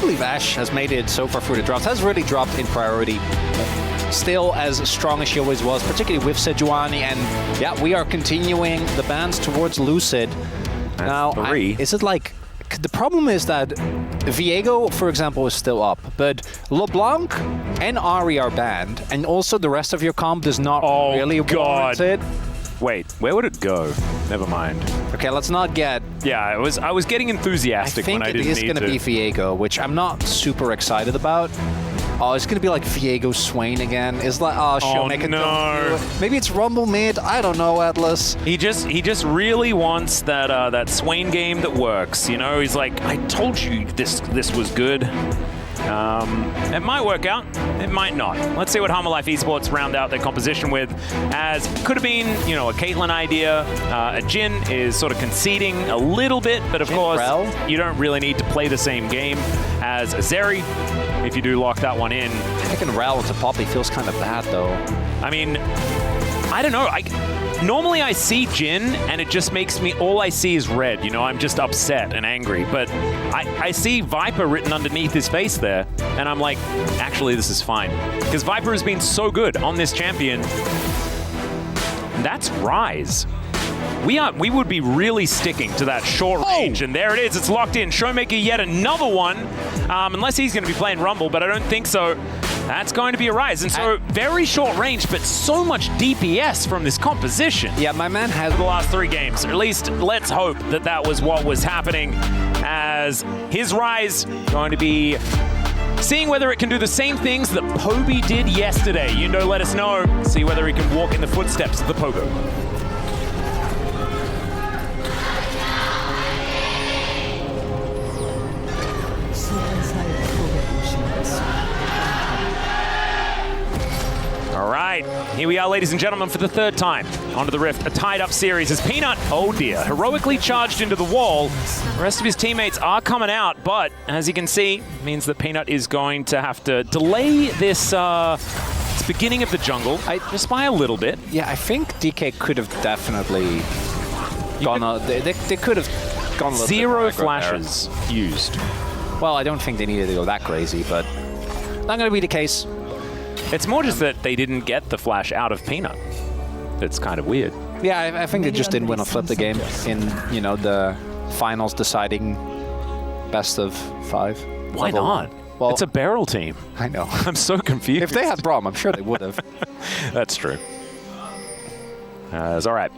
can't believe Ashe has made it so far through the drafts. Has really dropped in priority. Still as strong as she always was, particularly with Sejuani. And yeah, we are continuing the bans towards Lucid. That's now, 3. Is it like... The problem is that Viego, for example, is still up, but LeBlanc and Ahri are banned, and also the rest of your comp does not really warrant it. Wait, where would it go? Never mind. Okay, let's not get... Yeah, I was getting enthusiastic when I didn't need to. I think it is going to be Viego, which I'm not super excited about. Oh, it's going to be like Viego Swain again. It's like, oh, Showmaker, no. Maybe it's Rumble mid. I don't know, Atlas. He just really wants that that Swain game that works. You know, he's like, I told you this was good. It might work out. It might not. Let's see what HANWHA Life Esports round out their composition with. As could have been, you know, a Caitlyn idea. A Jin is sort of conceding a little bit, but of course, you don't really need to play the same game as Zeri if you do lock that one in. Taking Rel into Poppy feels kind of bad, though. I mean, I don't know. Normally I see Jin, and it just makes me, all I see is red. You know, I'm just upset and angry. But I see Viper written underneath his face there, and I'm like, actually, this is fine. Because Viper has been so good on this champion. And that's Rise. We would be really sticking to that short range, and there it is. It's locked in. Showmaker yet another one, unless he's going to be playing Rumble, but I don't think so. That's going to be a Rise. And so very short range, but so much DPS from this composition. Yeah, my man has the last 3 games. Or at least let's hope that that was what was happening, as his Rise going to be seeing whether it can do the same things that Poby did yesterday. You know, let us know. See whether he can walk in the footsteps of the Pogo. All right, here we are, ladies and gentlemen, for the 3rd time onto the Rift. A tied-up series as Peanut, oh dear, heroically charged into the wall. The rest of his teammates are coming out, but as you can see, means that Peanut is going to have to delay this beginning of the jungle just by a little bit. Yeah, I think DK could have definitely gone. They could have gone a little 0 flashes used. Well, I don't think they needed to go that crazy, but not going to be the case. It's more just that they didn't get the flash out of Peanut. It's kind of weird. Yeah, I think they just didn't want to flip the game in, you know, the finals deciding best of 5. Why not? Well, it's a barrel team. I know. I'm so confused. If they had Braum, I'm sure they would have. That's true. It's all right.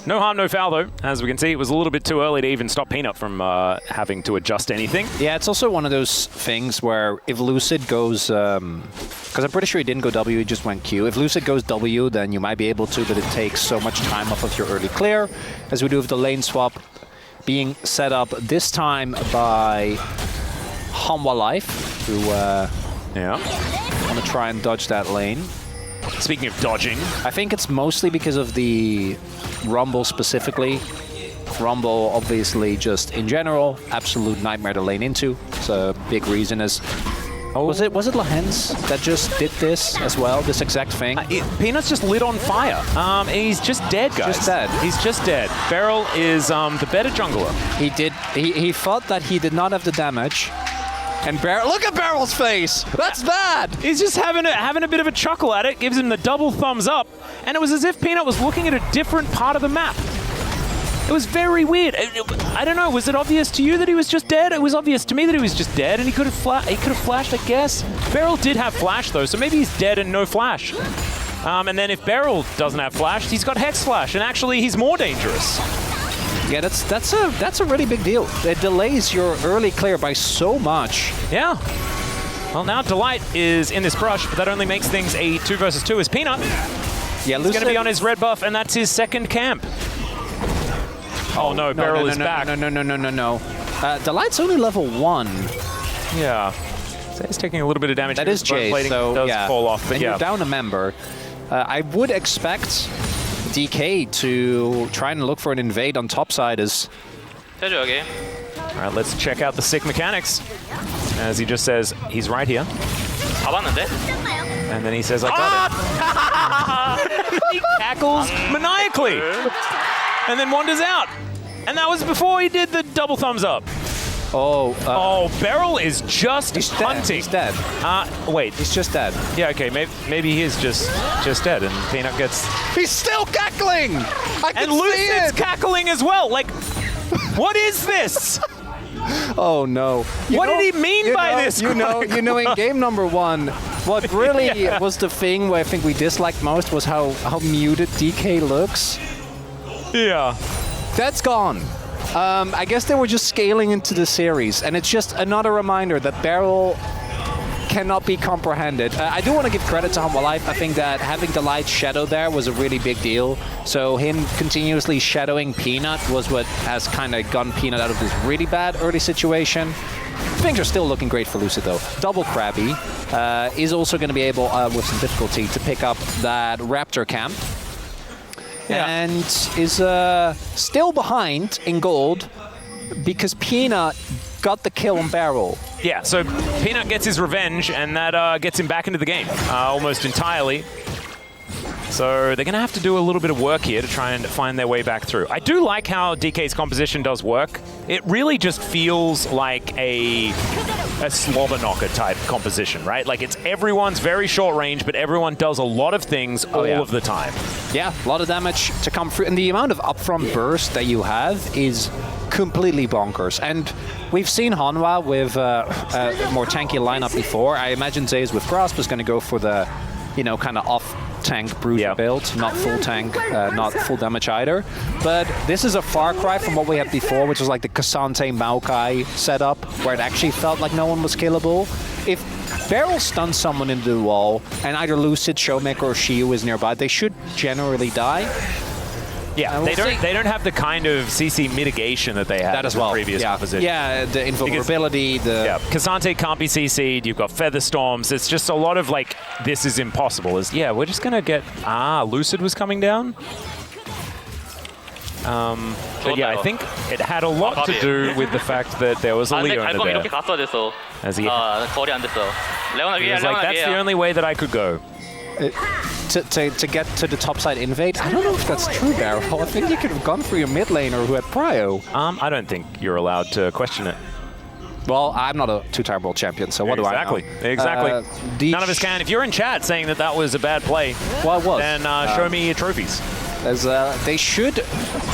No harm, no foul, though. As we can see, it was a little bit too early to even stop Peanut from having to adjust anything. Yeah, it's also one of those things where if Lucid goes... Because I'm pretty sure he didn't go W, he just went Q. If Lucid goes W, then you might be able to, but it takes so much time off of your early clear, as we do with the lane swap being set up this time by HANWHA Life, who want to try and dodge that lane. Speaking of dodging, I think it's mostly because of the Rumble specifically. Rumble, obviously, just in general, absolute nightmare to lane into. It's a big reason is... Oh. Was it Lahens that just did this as well, this exact thing? Peanut's just lit on fire. He's just dead, guys. Just dead. He's just dead. Beryl is the better jungler. He thought that he did not have the damage. And Beryl, look at Beryl's face! That's bad! He's just having a bit of a chuckle at it, gives him the double thumbs up, and it was as if Peanut was looking at a different part of the map. It was very weird. I don't know, was it obvious to you that he was just dead? It was obvious to me that he was just dead, and he could have flashed, I guess. Beryl did have flash, though, so maybe he's dead and no flash. And then if Beryl doesn't have flash, he's got Hex Flash, and actually he's more dangerous. Yeah, that's a really big deal. It delays your early clear by so much. Yeah. Well, now Delight is in this brush, but that only makes things a 2 versus 2 as Peanut. Yeah, he's going to be on his red buff, and that's his 2nd camp. Oh no, Beryl is back. No. Delight's only level 1. Yeah. So he's taking a little bit of damage. That is Jace, so does yeah. fall off. But you're down a member. I would expect DK to try and look for an invade on top side as... All right, let's check out the sick mechanics. As he just says, he's right here. And then he says, I got it. He cackles maniacally. And then wanders out. And that was before he did the double thumbs up. Oh, Beryl is just hunting. He's dead. Wait. He's just dead. Yeah, okay, maybe he is just dead, and Peanut gets... He's still cackling! I can and see Lucid's it! cackling as well. Like, what is this? Oh no! What did he mean by this? You know, in game number 1, what really was the thing where I think we disliked most was how muted DK looks. Yeah. That's gone. I guess they were just scaling into the series, and it's just another reminder that Beryl cannot be comprehended. I do want to give credit to HANWHA Life. I think that having the light shadow there was a really big deal. So him continuously shadowing Peanut was what has kind of gotten Peanut out of this really bad early situation. Things are still looking great for Lucid though. Double Krabby is also going to be able, with some difficulty, to pick up that Raptor camp. Yeah. And is still behind in gold because Peanut got the kill on Beryl. Yeah, so Peanut gets his revenge, and that gets him back into the game almost entirely. So they're going to have to do a little bit of work here to try and find their way back through. I do like how DK's composition does work. It really just feels like a slobber knocker type composition, right? Like it's everyone's very short range, but everyone does a lot of things all of the time. Yeah, a lot of damage to come through. And the amount of upfront burst that you have is completely bonkers. And we've seen HANWHA with a more tanky lineup before. I imagine Zeus with Grasp is going to go for the, you know, kind of off-tank bruiser build, not full tank, not full damage either. But this is a far cry from what we had before, which was like the K'Sante Maokai setup, where it actually felt like no one was killable. If Beryl stuns someone into the wall, and either Lucid, Showmaker, or Shiyu is nearby, they should generally die. Yeah, they don't have the kind of CC mitigation that they had in the previous composition. Yeah, the invulnerability, K'Sante can't be CC'd, you've got Feather Storms, it's just a lot of like, this is impossible. We're just gonna get, Lucid was coming down? But yeah, I think it had a lot to do with the fact that there was a Leo under there. As he was like, that's the only way that I could go. To get to the topside invade, I don't know if that's true, Beryl. I think you could have gone for your mid laner who had prio. I don't think you're allowed to question it. Well, I'm not a two-time world champion, so what do I know? Exactly. None of us can. If you're in chat saying that that was a bad play, well, it was. Then show me your trophies. As they should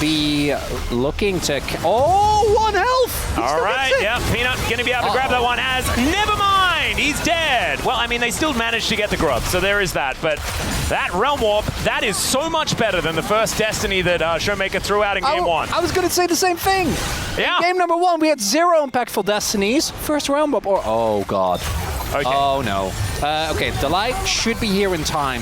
be looking to... Oh, 1 health! All right, yeah, Peanut going to be able to grab that one as... Never mind, he's dead! Well, I mean, they still managed to get the grub, so there is that. But that Realm Warp, that is so much better than the first Destiny that Showmaker threw out in Game 1. I was going to say the same thing. Yeah. In game number 1, we had 0 impactful Destinies. First Realm Warp, or... Oh, God. Okay. Oh, no. Okay, the light should be here in time.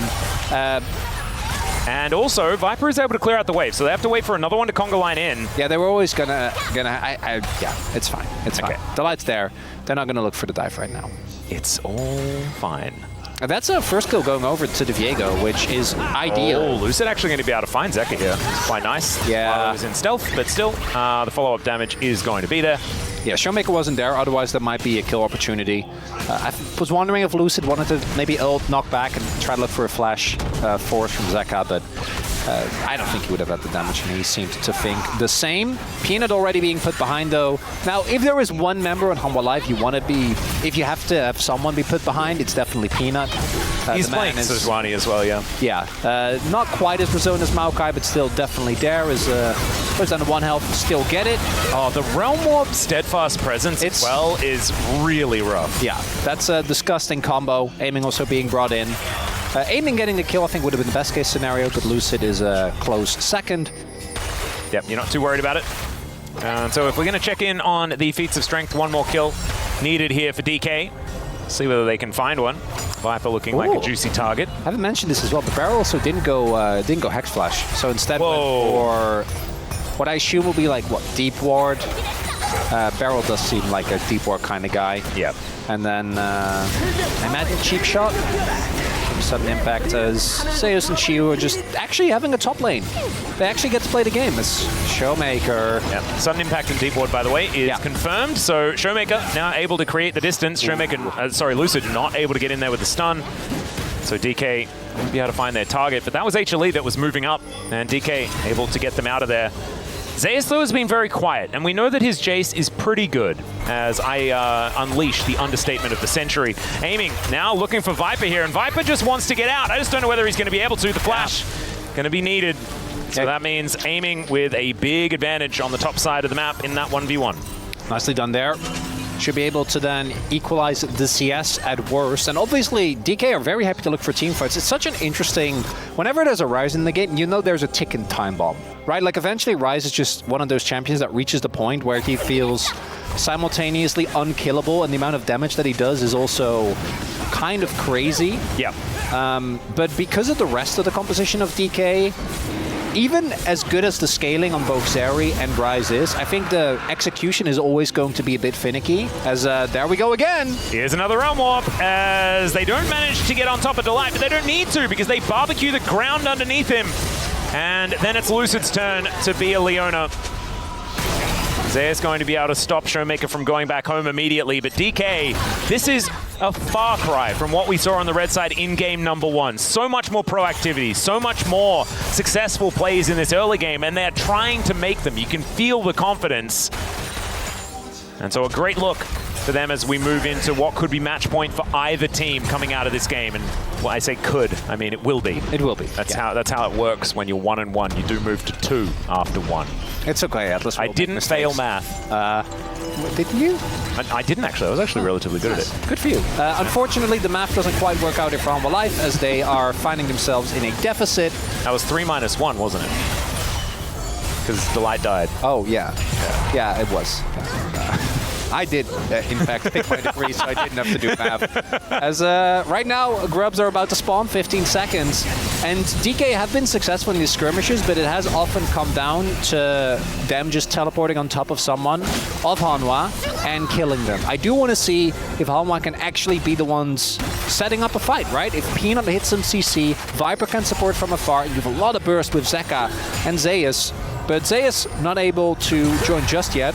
And also, Viper is able to clear out the wave, so they have to wait for another one to conga line in. Yeah, they were always gonna yeah, it's fine. It's fine. The light's there. They're not gonna look for the dive right now. It's all fine. And that's a first kill going over to the Viego, which is ideal. Oh, Lucid actually going to be able to find Zeka here. Quite nice. Yeah. He was in stealth, but still, the follow-up damage is going to be there. Yeah, Showmaker wasn't there, otherwise there might be a kill opportunity. I was wondering if Lucid wanted to maybe ult, knock back, and try to look for a flash force from Zeka, but I don't think he would have had the damage, and he seemed to think the same. Peanut already being put behind, though. Now, if there is one member in HANWHA Life you want to be, if you have to have someone be put behind, it's definitely Peanut. He's playing Sejuani as well, yeah. Yeah, not quite as resilient as Maokai, but still definitely there. Puts down to 1 health, still get it. Oh, the Realm Warp Steadfast Presence as well is really rough. Yeah, that's a disgusting combo. Aiming also being brought in. Aiming getting the kill, I think, would have been the best case scenario, but Lucid is a close second. Yep, you're not too worried about it. So if we're going to check in on the feats of strength, 1 more kill needed here for DK. See whether they can find one. Viper looking like a juicy target. I haven't mentioned this as well, but Beryl also didn't go Hex Flash. So instead went for what I assume will be like, what, Deep Ward? Beryl does seem like a Deep Ward kind of guy. Yep. And then I imagine Cheap Shot. Sudden impact as Zeus and Shiyu are just actually having a top lane. They actually get to play the game as Showmaker. Yeah. Sudden impact in Deep Ward, by the way, is confirmed. So Showmaker now able to create the distance. Showmaker, Lucid not able to get in there with the stun. So DK won't be able to find their target. But that was HLE that was moving up, and DK able to get them out of there. Zeus, though, has been very quiet, and we know that his Jace is pretty good, as I unleash the understatement of the century. Aiming, now looking for Viper here, and Viper just wants to get out. I just don't know whether he's going to be able to. The flash going to be needed. So that means aiming with a big advantage on the top side of the map in that 1v1. Nicely done there. Should be able to then equalize the CS at worst. And obviously, DK are very happy to look for team fights. It's such an interesting... Whenever there's a Ryze in the game, you know there's a ticking time bomb, right? Like, eventually, Ryze is just one of those champions that reaches the point where he feels simultaneously unkillable, and the amount of damage that he does is also kind of crazy. Yeah. But because of the rest of the composition of DK, even as good as the scaling on both Zeri and Ryze is, I think the execution is always going to be a bit finicky, as there we go again. Here's another realm warp, as they don't manage to get on top of Delight, but they don't need to, because they barbecue the ground underneath him. And then it's Lucid's turn to be a Leona. Zeus going to be able to stop Showmaker from going back home immediately, but DK, this is a far cry from what we saw on the red side in game number 1. So much more proactivity, so much more successful plays in this early game, and they're trying to make them. You can feel the confidence. And so a great look for them as we move into what could be match point for either team coming out of this game. And when I say could, I mean it will be. It will be. That's how it works when you're 1-1. You do move to 2 after 1. It's okay, Atlas. I didn't fail math. Didn't you? I didn't actually. I was actually relatively good at it. Good for you. Unfortunately, the math doesn't quite work out here for HANWHA Life, as they are finding themselves in a deficit. That was 3-1, wasn't it? Because Delight died. Oh, yeah. Yeah, it was. I did, in fact, take my degree, so I didn't have to do math. As right now, grubs are about to spawn, 15 seconds. And DK have been successful in these skirmishes, but it has often come down to them just teleporting on top of someone of HANWHA and killing them. I do want to see if HANWHA can actually be the ones setting up a fight, right? If Peanut hits some CC, Viper can support from afar, you have a lot of burst with Zeka and Zeus. But Zeus not able to join just yet.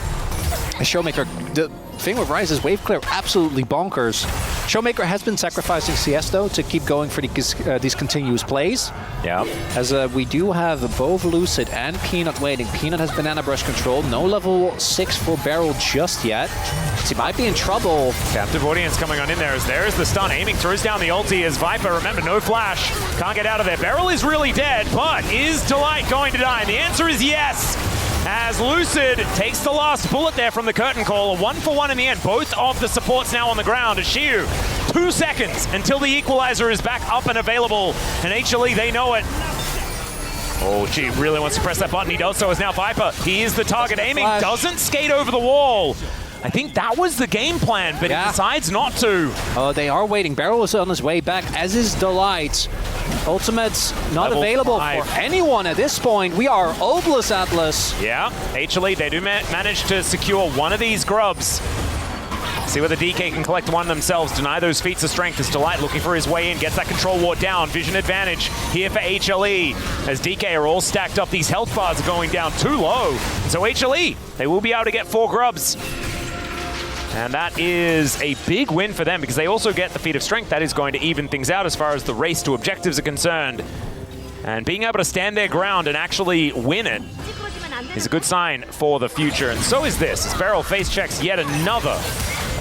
Showmaker, the thing with Ryze is wave clear absolutely bonkers. Showmaker has been sacrificing CS though to keep going for these continuous plays. Yeah. As we do have both Lucid and Peanut waiting. Peanut has banana brush control. No level 6 for Barrel just yet. So he might be in trouble. Captive Audience coming on in there as there's the stun. Aiming throws down the ulti as Viper. Remember, no flash. Can't get out of there. Barrel is really dead, but is Delight going to die? And the answer is yes. As Lucid takes the last bullet there from the curtain call. A 1-for-1 in the end. Both of the supports now on the ground. As Shiu, 2 seconds until the equalizer is back up and available. And HLE, they know it. Oh, gee, really wants to press that button. He does so as now Viper. He is the target. Aiming, doesn't skate over the wall. I think that was the game plan, but he decides not to. Oh, they are waiting. Barrel is on his way back, as is Delight. Ultimate's not Level available 5. for anyone at this point. We are Obelisk Atlas. Yeah, HLE, they do manage to secure one of these grubs. See whether DK can collect one themselves. Deny those feats of strength as Delight looking for his way in. Gets that control ward down. Vision advantage here for HLE. As DK are all stacked up, these health bars are going down too low. So HLE, they will be able to get 4 grubs. And that is a big win for them because they also get the feat of strength. That is going to even things out as far as the race to objectives are concerned. And being able to stand their ground and actually win it is a good sign for the future. And so is this. As Barrel face checks yet another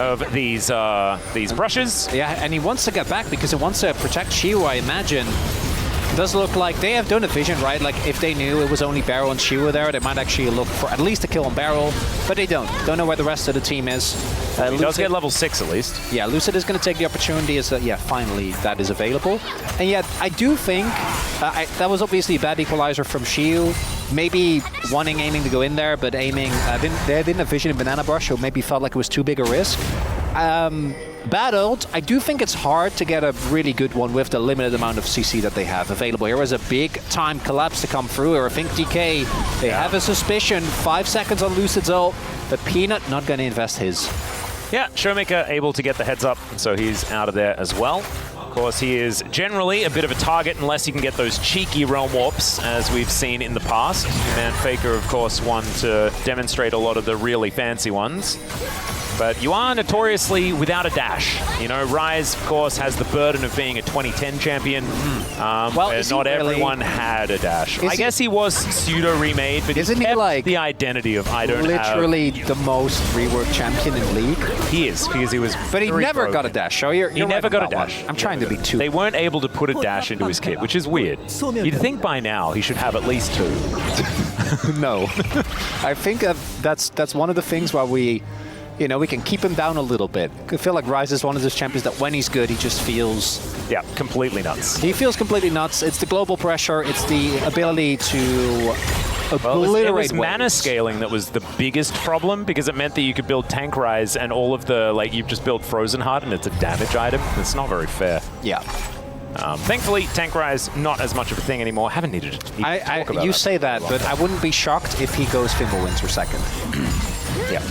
of these brushes. Yeah, and he wants to get back because he wants to protect Shiu, I imagine. It does look like they have done a vision, right? Like, if they knew it was only Barrel and Shiu there, they might actually look for at least a kill on Barrel, but they don't. Don't know where the rest of the team is. He does get level 6 at least. Yeah, Lucid is going to take the opportunity as, yeah, finally that is available. And yet, I do think that was obviously a bad equalizer from Shiu. Maybe aiming to go in there, but aiming, they didn't have vision in Banana Brush, so maybe felt like it was too big a risk. Bad ult, I do think it's hard to get a really good one with the limited amount of CC that they have available. Here was a big time collapse to come through, or I think DK, they have a suspicion. 5 seconds on Lucid's ult, but Peanut not going to invest his. Yeah, Showmaker able to get the heads up, so he's out of there as well. Of course, he is generally a bit of a target unless he can get those cheeky realm warps, as we've seen in the past. Man Faker, of course, one to demonstrate a lot of the really fancy ones. But you are notoriously without a dash. You know, Rise, of course, has the burden of being a 2010 champion. Well, not everyone had a dash. I guess he was pseudo-remade, but isn't he like the identity of I don't literally have... the most reworked champion in League? He is, because he was But he never broken. got a dash, so you're He never right got a about dash. one. I'm trying to be too... They weren't able to put a dash into his kit, which is weird. You'd think by now he should have at least 2. No. I think that's one of the things where we can keep him down a little bit. I feel like Rise is one of those champions that when he's good, he just feels... Yeah, completely nuts. He feels completely nuts. It's the global pressure. It's the ability to obliterate it was mana waves. scaling that was the biggest problem, because it meant that you could build Tank Rise and all of the, like, you've just built Frozen Heart and it's a damage item. It's not very fair. Yeah. Thankfully, Tank Rise, not as much of a thing anymore. Haven't needed to talk about You that say that, but I wouldn't be shocked if he goes Fimbulwinter second. Yeah.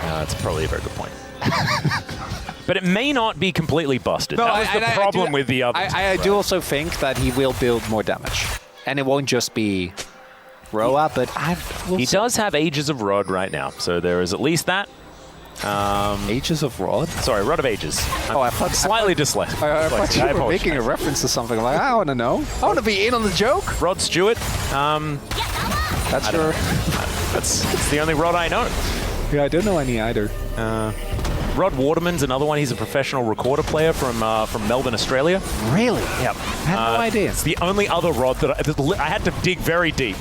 That's probably a very good point. But it may not be completely busted. That was the problem with the other. I do also think that he will build more damage. And it won't just be Roa, but we'll he see. does have Ages of Rod right now, so there is at least that. Ages of Rod? Sorry, Rod of Ages. I thought slightly dyslexic. I thought you were making a reference to something. Like, I want to know. I want to be in on the joke. Rod Stewart. That's your... That's the only Rod I know. Yeah, I don't know any either. Rod Waterman's another one. He's a professional recorder player from Melbourne, Australia. Really? Yep. I had no idea. It's the only other Rod that I had to dig very deep.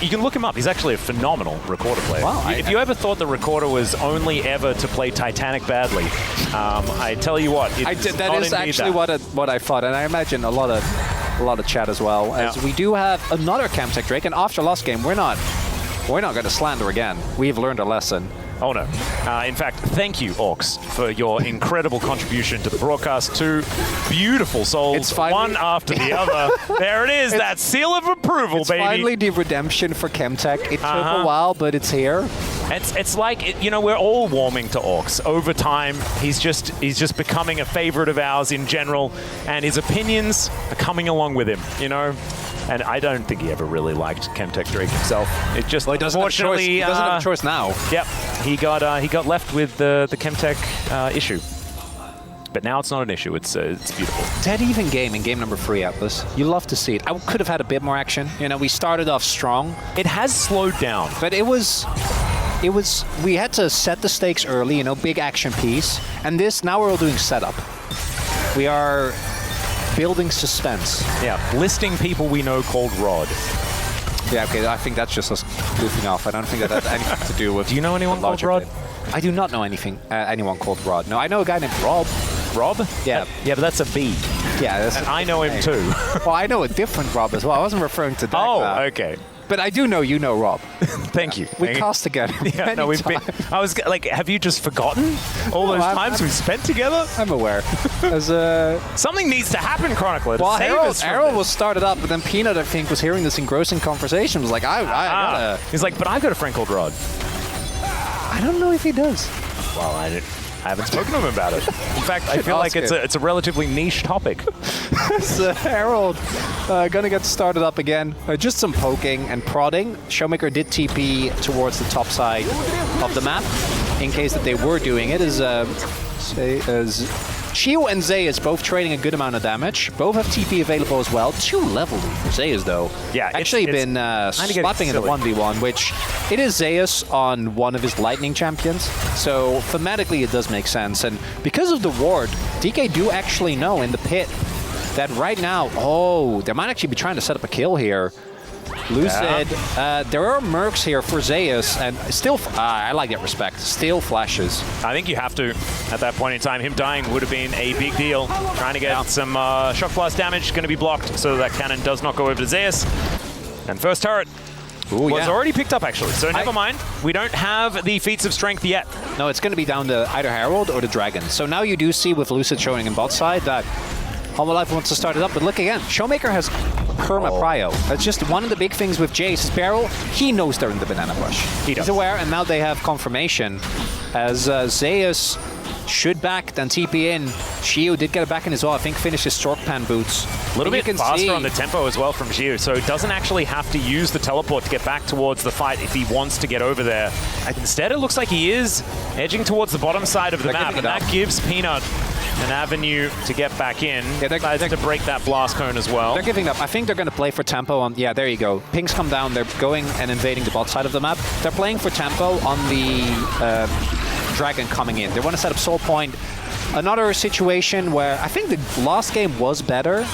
You can look him up. He's actually a phenomenal recorder player. Wow, if you ever thought the recorder was only ever to play Titanic badly, I tell you what, that is actually what I thought, and I imagine a lot of chat as well. As we do have another Camtech Drake, and after last game, we're not going to slander again. We've learned our lesson. Oh no. In fact, thank you, Orcs, for your incredible contribution to the broadcast. 2 beautiful souls, one after the other. There it is, that seal of approval, baby. It's finally the redemption for Chemtech. It took a while, but it's here. It's like, we're all warming to Orcs. Over time, he's just becoming a favorite of ours in general, and his opinions are coming along with him, And I don't think he ever really liked Chemtech Drake himself. It just, unfortunately, he doesn't have a choice now. Yep, he got left with the Chemtech issue. But now it's not an issue. It's beautiful. Dead even game in game number 3, Atlas. You love to see it. I could have had a bit more action. We started off strong. It has slowed down, but we had to set the stakes early. Big action piece. And now we're all doing setup. We are building suspense. Yeah, listing people we know called Rod. Yeah, okay, I think that's just us goofing off. I don't think that has anything to do with... Do you know anyone called Rod? I do not know anyone called Rod. No, I know a guy named Rob. Rob? Yeah. Yeah, but that's a B. Yeah, and I know him too. Well, I know a different Rob as well. I wasn't referring to that. Oh, okay. But I do know you know Rob. Thank you. We cast together. Yeah, no, we've been. I was like, have you just forgotten all those times we spent together? I'm aware. Something needs to happen, Chronicler. Well, Harold was started up, but then Peanut, I think, was hearing this engrossing conversation. Was like, I gotta. He's like, but I've got a friend called Rod. I don't know if he does. Well, I haven't spoken to him about it. In fact, I feel like it's a relatively niche topic. So Harold gonna get started up again. Just some poking and prodding. Showmaker did TP towards the top side of the map in case that they were doing it. Shio and Zeus both trading a good amount of damage. Both have TP available as well. 2 level lead for Zeus though. Yeah, actually been slapping in the 1v1, which it is Zeus on one of his lightning champions. So thematically it does make sense. And because of the ward, DK do actually know in the pit that right now, they might actually be trying to set up a kill here. Lucid, there are mercs here for Zeus, and still, I like that respect, still flashes. I think you have to, at that point in time. Him dying would have been a big deal. Trying to get some shock blast damage, going to be blocked, so that cannon does not go over to Zeus. And first turret was already picked up, actually, so never mind. We don't have the feats of strength yet. No, it's going to be down to either Harold or the Dragon. So now you do see with Lucid showing in bot side that HANWHA Life wants to start it up, but look again, Showmaker has Perma Prio. That's just one of the big things with Jace's barrel. He knows they're in the banana bush. He's aware, and now they have confirmation as Zeus should back, then TP in. Xiu did get it back in as well. I think finished his Stork Pan boots. A little bit faster on the tempo as well from Xiu, so he doesn't actually have to use the teleport to get back towards the fight if he wants to get over there. Instead, it looks like he is edging towards the bottom side of the map, and that gives Peanut an avenue to get back in. Yeah, they're to break that blast cone as well. They're giving up. I think they're going to play for tempo on... Yeah, there you go. Pings come down. They're going and invading the bot side of the map. They're playing for tempo on the Dragon coming in. They want to set up Soul Point. Another situation where I think the last game was better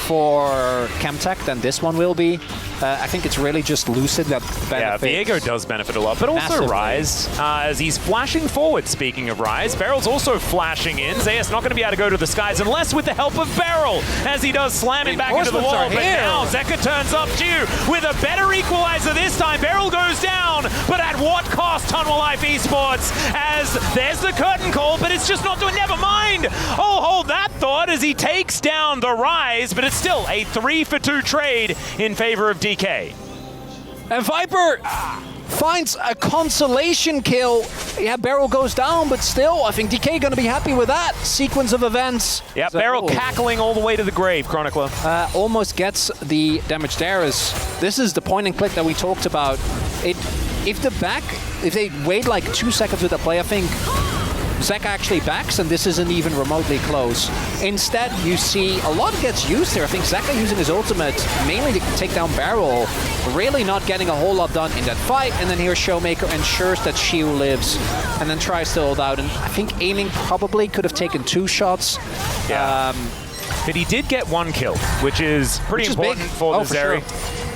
for Chemtech than this one will be. I think it's really just Lucid that benefits. Yeah, Viego does benefit a lot, but also Rise, as he's flashing forward, speaking of Rise. Barrel's also flashing in. Zeus not going to be able to go to the skies unless with the help of Barrel, as he does slam him back into the wall. But now Zeka turns up too with a better equalizer this time. Barrel goes down, but at what cost, HANWHA Life Esports? As there's the curtain call, but it's just not doing, never mind. Oh, hold that thought as he takes down the Rise, but it's still a 3-for-2 trade in favor of DK. And Viper finds a consolation kill. Yeah, Barrel goes down, but still, I think DK going to be happy with that sequence of events. Yeah, Barrel cackling all the way to the grave, Chronicler. Almost gets the damage there. As this is the point and click that we talked about. If they wait like 2 seconds with the play, I think Zeka actually backs, and this isn't even remotely close. Instead, you see a lot gets used here. I think Zeka using his ultimate mainly to take down Barrel, really not getting a whole lot done in that fight. And then here Showmaker ensures that Xiu lives and then tries to hold out. And I think aiming probably could have taken 2 shots. Yeah. But he did get 1 kill, which is pretty important for the Zeri.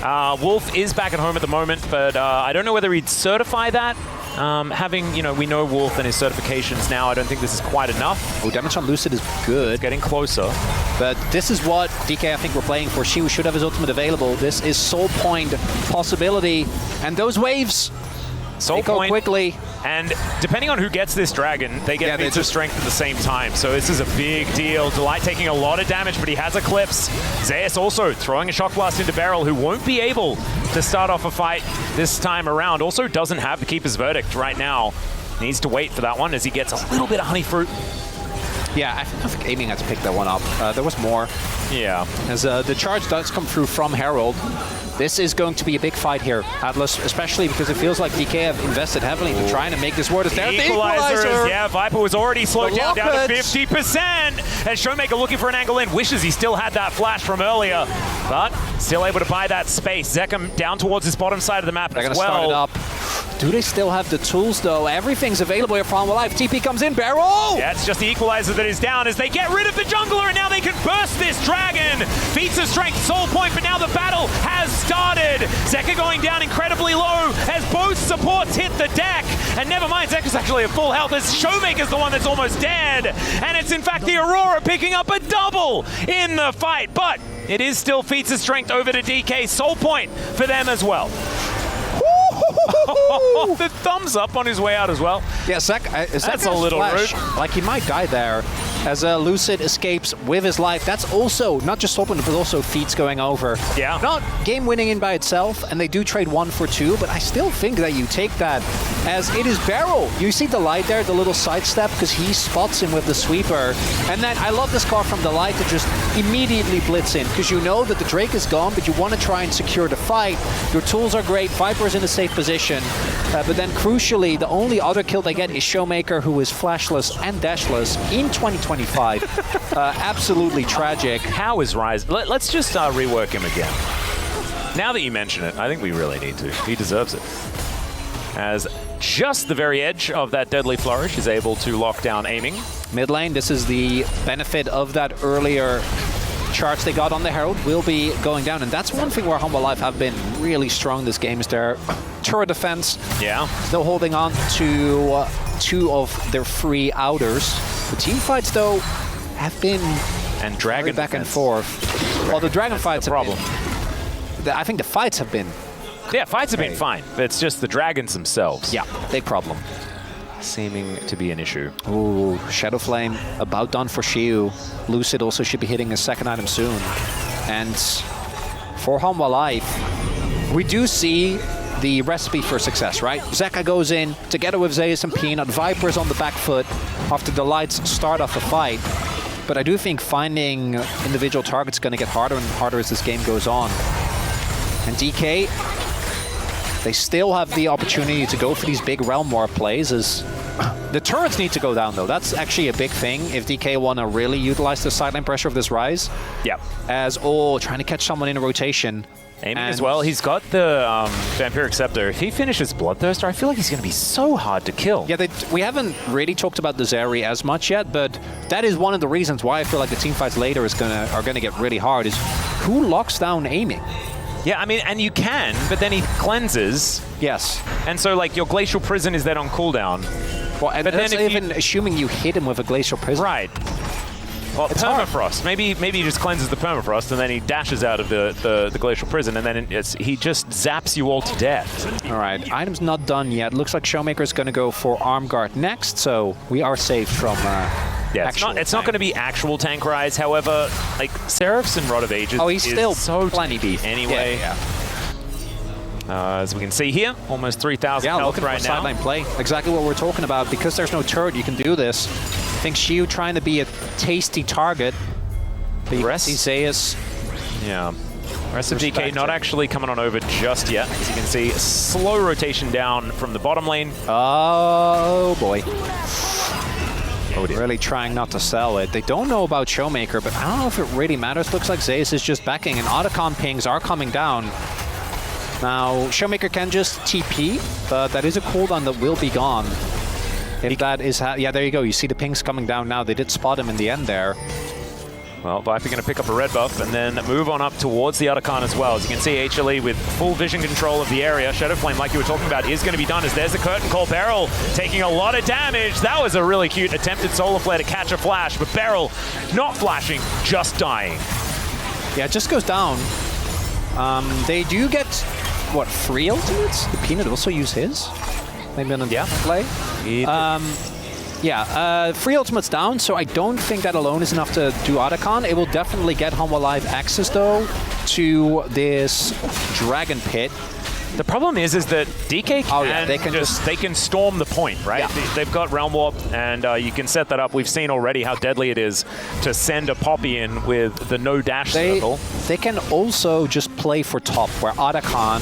Sure. Wolf is back at home at the moment, but I don't know whether he'd certify that. We know Wolf and his certifications now. I don't think this is quite enough. Oh, damage on Lucid is good. Getting closer. But this is what DK, I think, we're playing for. Xiu should have his ultimate available. This is Soul Point possibility. And those waves, Soul Point, go quickly. And depending on who gets this dragon, they get feats of strength at the same time. So this is a big deal. Delight taking a lot of damage, but he has Eclipse. Zeus also throwing a Shock Blast into Barrel, who won't be able to start off a fight this time around. Also doesn't have the Keeper's Verdict right now. Needs to wait for that one as he gets a little bit of Honey Fruit. Yeah, I think Aiming had to pick that one up. There was more. Yeah. As the charge does come through from Herald. This is going to be a big fight here, Atlas, especially because it feels like DK have invested heavily into trying to make this worth it. Equalizers, yeah, Viper was already slowed down to 50%. And Showmaker looking for an angle in, wishes he still had that flash from earlier, but still able to buy that space. Zekem down towards his bottom side of the map as well. Start it up. Do they still have the tools, though? Everything's available here for HANWHA Life. TP comes in, Barrel! Yeah, it's just the equalizer that is down as they get rid of the jungler, and now they can burst this dragon. Feats of strength, Soul Point, but now the battle has started. Zeka going down incredibly low as both supports hit the deck. And never mind, Zeka's actually at full health as Showmaker's the one that's almost dead. And it's in fact the Aurora picking up a double in the fight. But it is still feats of strength over to DK. Soul Point for them as well. The thumbs up on his way out as well. Yeah, that's a little rude. Like, he might die there as Lucid escapes with his life. That's also not just Soul Point, but also Feats going over. Yeah. Not game winning in by itself, and they do trade 1 for 2, but I still think that you take that as it is Barrel. You see the light there, the little sidestep, because he spots him with the sweeper. And then I love this call from the light to just immediately blitz in, because you know that the Drake is gone, but you want to try and secure the fight. Your tools are great. Viper's in a safe position. But then crucially, the only other kill they get is Showmaker, who is flashless and dashless in 2025. Absolutely tragic. How is Rise? Let's just rework him again. Now that you mention it, I think we really need to. He deserves it. As just the very edge of that Deadly Flourish is able to lock down aiming. Mid lane, this is the benefit of that earlier charge they got on the Herald will be going down, and that's one thing where HANWHA Life have been really strong this game is their turret defense. Yeah. Still holding on to 2 of their 3 outers. The team fights, though, have been and Dragon back and forth. Well, the Dragon fights have problem. I think the fights have been... Yeah, fights have been fine. It's just the Dragons themselves. Yeah, big problem. Seeming to be an issue. Ooh, Shadow Flame about done for Xiu. Lucid also should be hitting a second item soon. And for HANWHA Life, we do see the recipe for success, right? Zeka goes in together with Zeus and Peanut. Viper's on the back foot after the lights start off the fight. But I do think finding individual targets is going to get harder and harder as this game goes on. And DK, they still have the opportunity to go for these big Realm War plays as the turrets need to go down, though. That's actually a big thing if DK want to really utilize the sideline pressure of this Rise. Yeah. As, trying to catch someone in a rotation. Aiming as well. He's got the Vampiric Scepter. If he finishes Bloodthirster, I feel like he's going to be so hard to kill. Yeah, we haven't really talked about the Zeri as much yet, but that is one of the reasons why I feel like the team fights later are gonna get really hard, is who locks down aiming? Yeah, I mean, and you can, but then he cleanses. Yes. And so, like, your Glacial Prison is then on cooldown. Well, and but that's then even assuming you hit him with a Glacial Prison. Right. Well, it's Permafrost. Maybe he just cleanses the Permafrost and then he dashes out of the Glacial Prison and then he just zaps you all to death. All right, item's not done yet. Looks like Showmaker's going to go for Arm Guard next, so we are safe from yeah, it's not going to be actual tank rise. However, like, Seraph's and Rod of Ages he's still so plenty beef. Anyway. Yeah. As we can see here, almost 3,000 health right now. Sideline play. Exactly what we're talking about. Because there's no turret, you can do this. I think Shiu trying to be a tasty target. But you see Zeus. Yeah. Rest of DK not actually coming on over just yet. As you can see, slow rotation down from the bottom lane. Oh boy. Oh dear. Really trying not to sell it. They don't know about Showmaker, but I don't know if it really matters. Looks like Zeus is just backing, and Otacon pings are coming down. Now, Showmaker can just TP, but that is a cooldown that will be gone. If that is... yeah, there you go. You see the pings coming down now. They did spot him in the end there. Well, Viper going to pick up a red buff and then move on up towards the Otacon as well. As you can see, HLE with full vision control of the area. Shadow Flame, like you were talking about, is going to be done as there's a curtain call. Beryl taking a lot of damage. That was a really cute attempted Solar Flare to catch a flash, but Beryl not flashing, just dying. Yeah, it just goes down. They do get... what, 3 ultimates? Did Peanut also use his? Maybe on the play? Yeah, 3 ultimates down, so I don't think that alone is enough to do Otacon. It will definitely get HANWHA Live access, though, to this Dragon Pit. The problem is that DK can they can storm the point, right? Yeah. They've got Realm Warp, and you can set that up. We've seen already how deadly it is to send a Poppy in with the no dash circle. They can also just play for top, where Otacon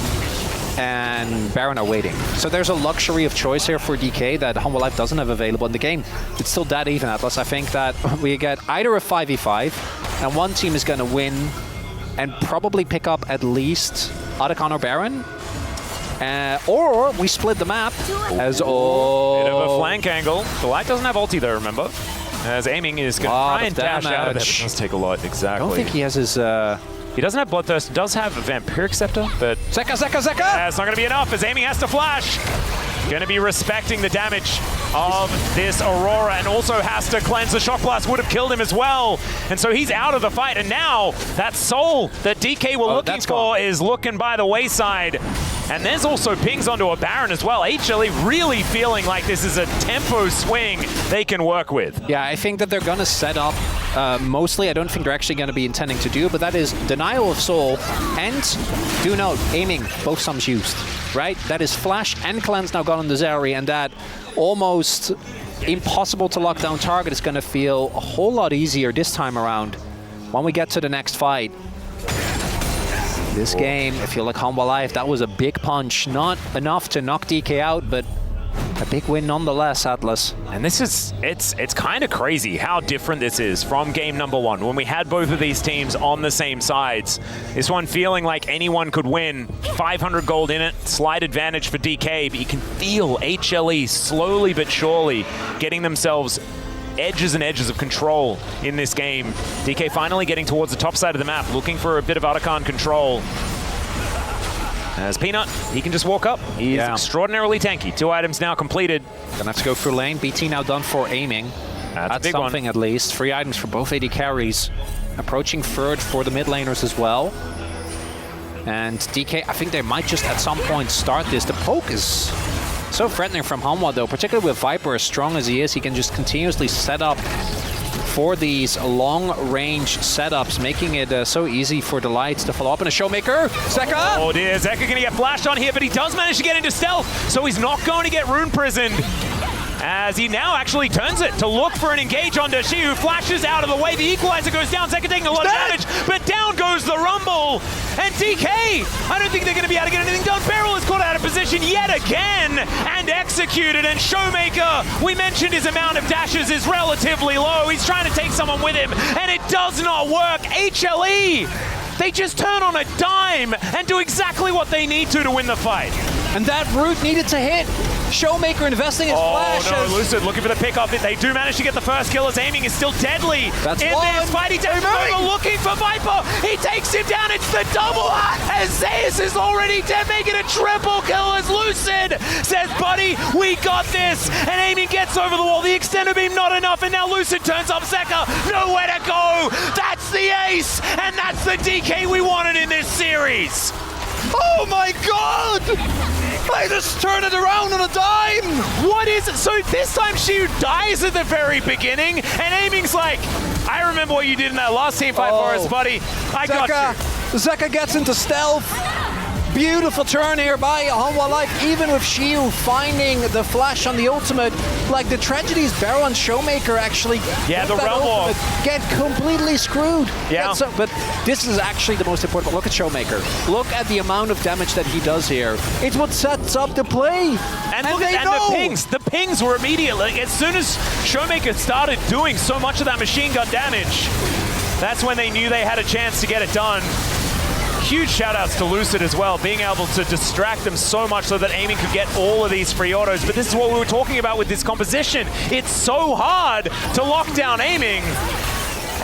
and Baron are waiting. So there's a luxury of choice here for DK that HANWHA Live doesn't have available in the game. It's still that even, Atlas. I think that we get either a 5v5, and one team is going to win and probably pick up at least Otacon or Baron. Or we split the map as bit of a flank angle. The Light doesn't have ulti though, remember? As aiming is going to try and dash out of there. It does take a lot, exactly. I don't think he has his... He doesn't have Bloodthirst, does have a Vampiric Scepter, but... Zeka! It's not going to be enough as aiming has to flash. Going to be respecting the damage of this Aurora and also has to cleanse. The Shock Blast would have killed him as well. And so he's out of the fight. And now that soul that DK were looking for is looking by the wayside. And there's also pings onto a Baron as well. HLE really feeling like this is a tempo swing they can work with. Yeah, I think that they're going to set up mostly. I don't think they're actually going to be intending to do, but that is Denial of Soul and, do note, aiming, both sums used, right? That is Flash and Cleanse now gone on the Zeri, and that almost impossible to lock down target is going to feel a whole lot easier this time around when we get to the next fight. This game, I feel like HANWHA Live, that was a big punch. Not enough to knock DK out, but a big win nonetheless, Atlas. And this is, it's kind of crazy how different this is from game number 1, when we had both of these teams on the same sides. This one feeling like anyone could win. 500 gold in it, slight advantage for DK, but you can feel HLE slowly but surely getting themselves edges and edges of control in this game. DK finally getting towards the top side of the map, looking for a bit of Otacon control. As Peanut, he can just walk up. He is extraordinarily tanky. 2 items now completed. Gonna have to go through lane. BT now done for aiming. That's something at least. 3 items for both AD carries. Approaching third for the mid laners as well. And DK, I think they might just at some point start this. The poke is so threatening from HANWHA though, particularly with Viper as strong as he is. He can just continuously set up for these long-range setups, making it so easy for the Lights to follow up. And a Showmaker, Zeka! Oh dear, Zeka going to get flashed on here, but he does manage to get into stealth, so he's not going to get rune prisoned. As he now actually turns it to look for an engage on Dashi, who flashes out of the way. The equalizer goes down, Zeka taking a lot of damage, but down goes the Rumble. And DK, I don't think they're going to be able to get anything done. Beryl is caught out of position yet again and executed. And Showmaker, we mentioned his amount of dashes is relatively low. He's trying to take someone with him, and it does not work. HLE, they just turn on a dime and do exactly what they need to win the fight. And that root needed to hit. Showmaker investing his flash. Oh no, Lucid looking for the pick off. They do manage to get the first kill as aiming is still deadly. That's in one. this fight. He takes over looking for Viper. He takes him down. It's the double. As Zeus is already dead, making a triple kill as Lucid says, buddy, we got this. And aiming gets over the wall. The extended beam not enough. And now Lucid turns up Zeka. Nowhere to go. That's the ace. And that's the DK we wanted in this series. Oh my god! I just turned it around on a dime! What is it? So this time Shiu dies at the very beginning, and aiming's like, I remember what you did in that last team fight for us, buddy. I got you. Zeka gets into stealth. Beautiful turn here by HANWHA Life, even with Shiu finding the flash on the ultimate. Like, the tragedy is Beryl and Showmaker actually the realm get completely screwed. Yeah. But this is actually the most important. Look at Showmaker. Look at the amount of damage that he does here. It's what sets up the play. And look at the pings. The pings were immediate. Like, as soon as Showmaker started doing so much of that machine gun damage, that's when they knew they had a chance to get it done. Huge shout-outs to Lucid as well, being able to distract them so much so that aiming could get all of these free autos. But this is what we were talking about with this composition. It's so hard to lock down aiming,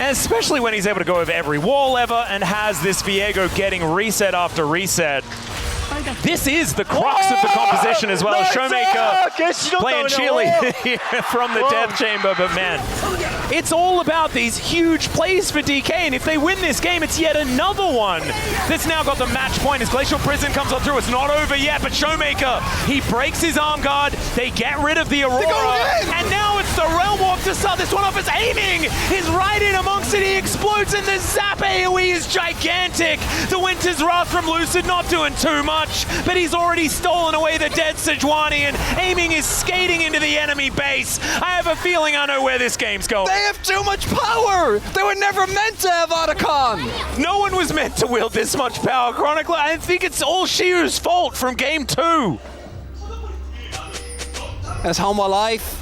and especially when he's able to go over every wall ever and has this Viego getting reset after reset. This is the crux of the composition as well. Showmaker playing cheerleader from the death chamber, but man, it's all about these huge plays for DK, and if they win this game, it's yet another one that's now got the match point as Glacial Prison comes on through. It's not over yet, but Showmaker, he breaks his arm guard, they get rid of the Aurora, and now it's the Realm Walk to start this one off as aiming is right in amongst it. He explodes, and the Zap AoE is gigantic. The Winter's Wrath from Lucid not doing too much, but he's already stolen away the dead Sejuani, and aiming is skating into the enemy base. I have a feeling I know where this game's going. They have too much power! They were never meant to have Otacon! No one was meant to wield this much power, Chronicler. I think it's all Shiu's fault from game 2. As HANWHA Life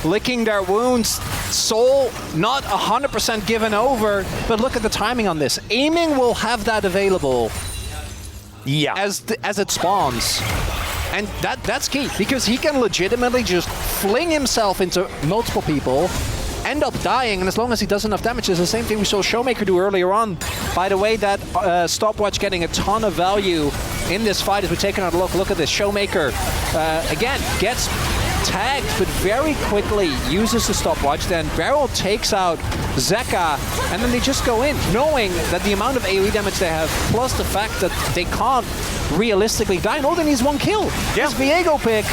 licking their wounds, Soul not 100% given over, but look at the timing on this. Aiming will have that available as it spawns. And that's key, because he can legitimately just fling himself into multiple people, end up dying, and as long as he does enough damage, it's the same thing we saw Showmaker do earlier on. By the way, that stopwatch getting a ton of value in this fight as we're taking a look. Look at this. Showmaker, again, gets tagged, but very quickly uses the stopwatch. Then Beryl takes out Zeka, and then they just go in, knowing that the amount of AoE damage they have, plus the fact that they can't realistically die. And all they need is one kill. This Viego pick,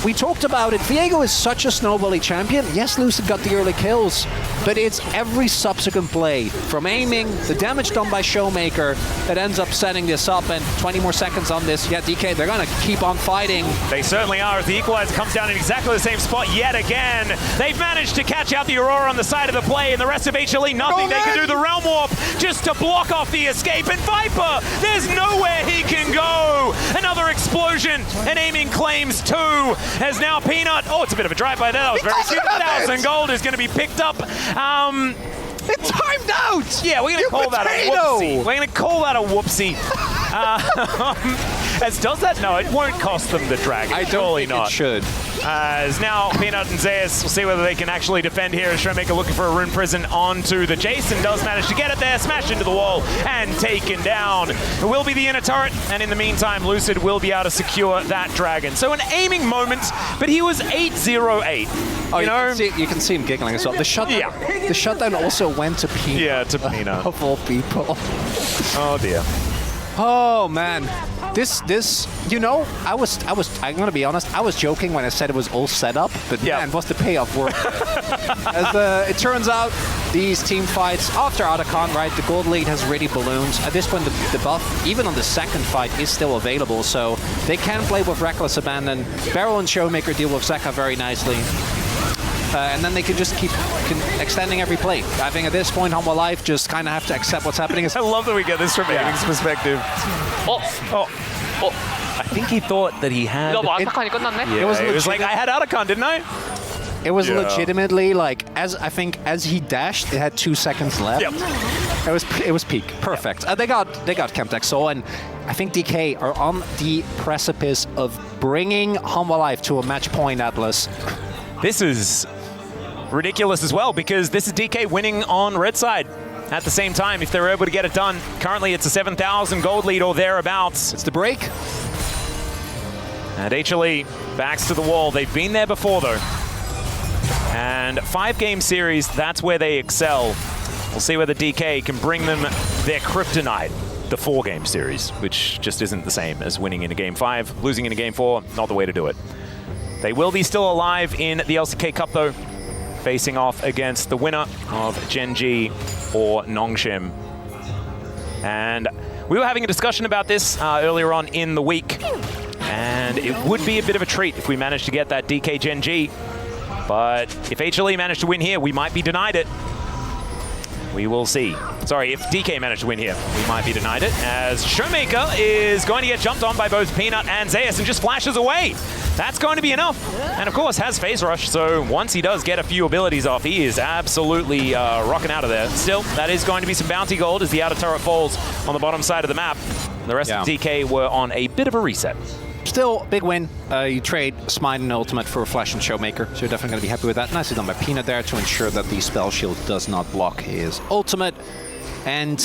we talked about it. Viego is such a snowbally champion. Yes, Lucid got the early kills, but it's every subsequent play, from aiming, the damage done by Showmaker, that ends up setting this up. And 20 more seconds on this. Yeah, DK, they're going to keep on fighting. They certainly are, as the equalizer comes down in exactly the same spot yet again. They've managed to catch out the Aurora on the side of the play, and the rest of HLE, nothing. They can do the Realm Warp just to block off the escape. And Viper, there's nowhere he can go. Another explosion, and aiming claims 2. As now Peanut, it's a bit of a drive-by there. That was very cute. 1,000 gold is going to be picked up. It's timed out! Yeah, we're going to call that a whoopsie. We're going to call that a whoopsie. As does that? No, it won't cost them the dragon. I don't think it should. As now Peanut and Zeus will see whether they can actually defend here. As Showmaker looking for a rune prison onto the Jason, does manage to get it there, smashed into the wall and taken down. It will be the inner turret, and in the meantime, Lucid will be able to secure that dragon. So an aiming moment, but he was 8-0-8. Oh, you can see him giggling as well. The shutdown also went to Peanut. Yeah, to Peanut. Of all people. Oh dear. Oh man, this, I'm gonna be honest, I was joking when I said it was all set up, but man, what's the payoff worth? As it turns out, these team fights after Otacon, right, the gold lead has really ballooned. At this point, the buff, even on the second fight, is still available, so they can play with Reckless Abandon. Beryl and Showmaker deal with Zeka very nicely. And then they can just keep extending every play. I think at this point, HANWHA Life just kind of have to accept what's happening. I love that we get this from Aiming's perspective. I think he thought that he had... 이거 뭐 아타칸이 끝났네? Yeah, it was like, I had Otacon, didn't I? It was legitimately like, as he dashed, it had 2 seconds left. Yep. It was peak. Perfect. They got Chemtech Soul, and I think DK are on the precipice of bringing HANWHA Life to a match point, Atlas. This is ridiculous as well, because this is DK winning on red side at the same time if they're able to get it done. Currently it's a 7,000 gold lead or thereabouts. It's the break. And HLE backs to the wall. They've been there before though. And 5-game series, that's where they excel. We'll see whether DK can bring them their kryptonite, the 4-game series, which just isn't the same as winning in a game 5. Losing in a game 4, not the way to do it. They will be still alive in the LCK Cup though, facing off against the winner of Genji or Nongshim. And we were having a discussion about this earlier on in the week, and it would be a bit of a treat if we managed to get that DK Genji. But if HLE managed to win here, we might be denied it. We will see. Sorry, if DK managed to win here, we might be denied it, as Showmaker is going to get jumped on by both Peanut and Zeus and just flashes away. That's going to be enough. And of course, has Phase Rush, so once he does get a few abilities off, he is absolutely rocking out of there. Still, that is going to be some bounty gold as the outer turret falls on the bottom side of the map. The rest of DK were on a bit of a reset. Still, big win. You trade Smite and Ultimate for a Flash and Showmaker, so you're definitely going to be happy with that. Nicely done by Peanut there to ensure that the Spell Shield does not block his Ultimate. And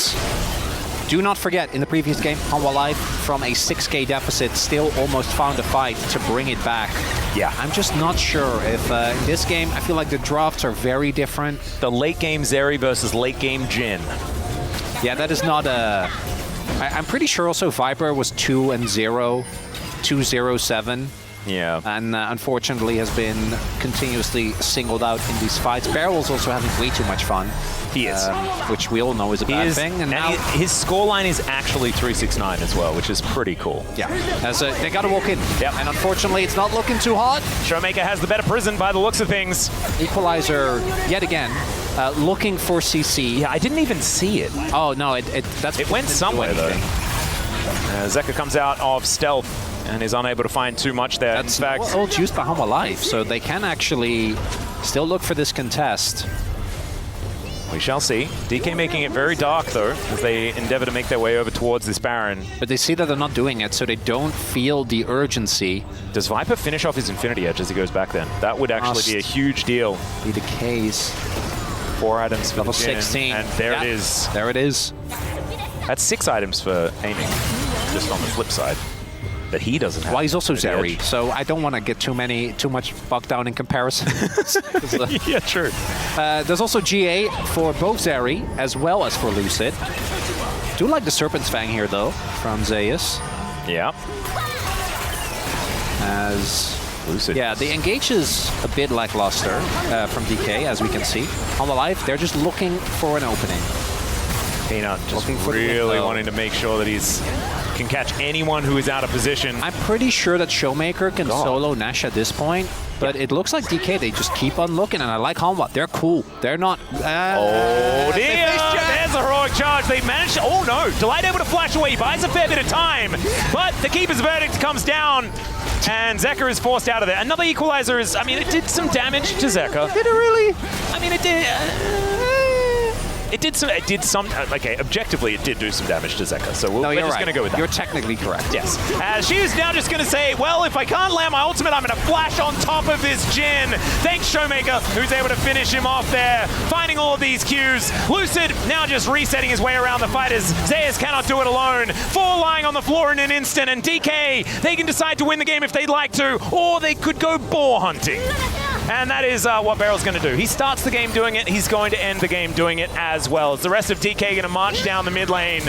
do not forget, in the previous game, HANWHA Life, from a 6K deficit, still almost found a fight to bring it back. Yeah. I'm just not sure if in this game, I feel like the drafts are very different. The late game Zeri versus late game Jin. Yeah, that is not a... I'm pretty sure also Viper was 2-0. 2-0-7. Yeah. And unfortunately has been continuously singled out in these fights. Barrel's also having way too much fun. He is. Which we all know is a bad thing. And now his scoreline is actually 369 as well, which is pretty cool. Yeah. As they got to walk in. Yep. And unfortunately, it's not looking too hot. Showmaker has the better prison by the looks of things. Equalizer, yet again, looking for CC. Yeah, I didn't even see it. Oh, no, it went somewhere, though. Zeka comes out of stealth and is unable to find too much there. That's in fact, all juiced by HANWHA Life, so they can actually still look for this contest. we shall see. DK making it very dark, though, as they endeavor to make their way over towards this Baron. But they see that they're not doing it, so they don't feel the urgency. Does Viper finish off his Infinity Edge as he goes back then? That would actually be a huge deal. Be the case. 4 items for Level the Jin, 16. and there it is. There it is. That's 6 items for aiming, just on the flip side. That he doesn't have. Well, he's also Zeri, so I don't want to get too much bogged down in comparison. Yeah, true. There's also GA for both Zeri as well as for Lucid. Do like the Serpent's Fang here though, from Zeus. Yeah. As Lucid. Yeah, the engage is a bit lackluster from DK, as we can see. On the live, they're just looking for an opening. Peanut just really wanting to make sure that he's can catch anyone who is out of position. I'm pretty sure that Showmaker can solo Nash at this point, but it looks like DK, they just keep on looking, and I like HANWHA. They're cool. They're not... oh, dear! There's a heroic charge. They managed to... Oh, no. Delight able to flash away. He buys a fair bit of time, but the Keeper's Verdict comes down, and Zeka is forced out of there. Another equalizer is... I mean, it did some damage to Zeka. Did it really? I mean, it did... It did some, okay, objectively it did do some damage to Zeka, so we're just going to go with that. You're technically correct. Yes. She's now just going to say, well, if I can't land my ultimate, I'm going to flash on top of this Jin. Thanks, Showmaker, who's able to finish him off there, finding all of these Qs. Lucid now just resetting his way around the fighters. Zeus cannot do it alone. 4 lying on the floor in an instant, and DK, they can decide to win the game if they'd like to, or they could go boar hunting. And that is what Barrel's going to do. He starts the game doing it. He's going to end the game doing it as well. Is the rest of DK going to march down the mid lane?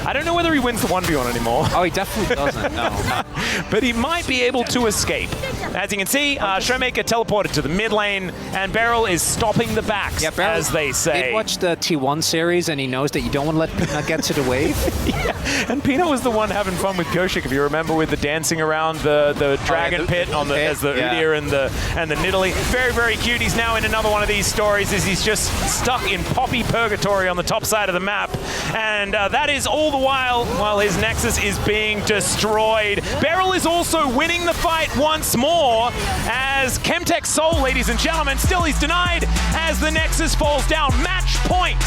I don't know whether he wins the 1v1 anymore. Oh, he definitely doesn't, no. But he might be able to escape. As you can see, Showmaker teleported to the mid lane, and Beryl is stopping the backs, as they say. He watched the T1 series, and he knows that you don't want to let Peanut get to the wave. Yeah. And Peanut was the one having fun with Koshik, if you remember, with the dancing around the dragon pit on the as the Udyr and the Nidalee. Very, very cute. He's now in another one of these stories as he's just stuck in Poppy Purgatory on the top side of the map. And that is all the while his Nexus is being destroyed. Beryl is also winning the fight once more as Chemtech Soul, ladies and gentlemen, still he's denied as the Nexus falls down. Match point